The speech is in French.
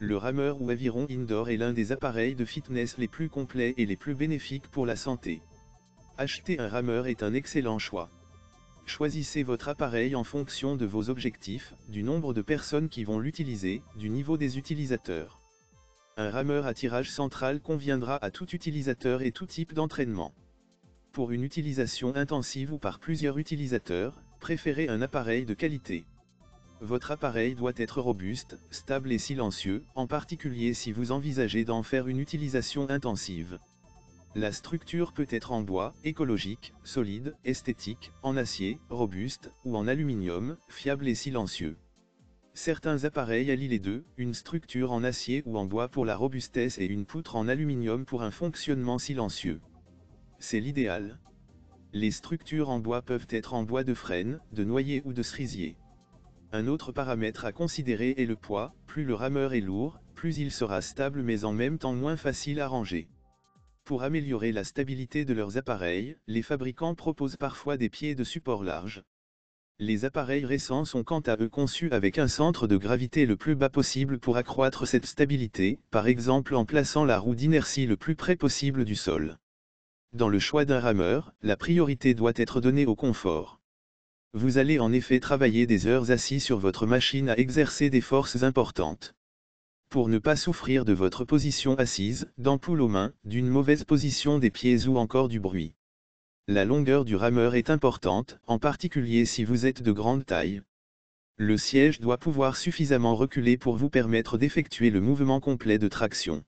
Le rameur ou aviron indoor est l'un des appareils de fitness les plus complets et les plus bénéfiques pour la santé. Acheter un rameur est un excellent choix. Choisissez votre appareil en fonction de vos objectifs, du nombre de personnes qui vont l'utiliser, du niveau des utilisateurs. Un rameur à tirage central conviendra à tout utilisateur et tout type d'entraînement. Pour une utilisation intensive ou par plusieurs utilisateurs, préférez un appareil de qualité. Votre appareil doit être robuste, stable et silencieux, en particulier si vous envisagez d'en faire une utilisation intensive. La structure peut être en bois, écologique, solide, esthétique, en acier, robuste, ou en aluminium, fiable et silencieux. Certains appareils allient les deux, une structure en acier ou en bois pour la robustesse et une poutre en aluminium pour un fonctionnement silencieux. C'est l'idéal. Les structures en bois peuvent être en bois de frêne, de noyer ou de cerisier. Un autre paramètre à considérer est le poids, plus le rameur est lourd, plus il sera stable mais en même temps moins facile à ranger. Pour améliorer la stabilité de leurs appareils, les fabricants proposent parfois des pieds de support larges. Les appareils récents sont quant à eux conçus avec un centre de gravité le plus bas possible pour accroître cette stabilité, par exemple en plaçant la roue d'inertie le plus près possible du sol. Dans le choix d'un rameur, la priorité doit être donnée au confort. Vous allez en effet travailler des heures assis sur votre machine à exercer des forces importantes. Pour ne pas souffrir de votre position assise, d'ampoules aux mains, d'une mauvaise position des pieds ou encore du bruit. La longueur du rameur est importante, en particulier si vous êtes de grande taille. Le siège doit pouvoir suffisamment reculer pour vous permettre d'effectuer le mouvement complet de traction.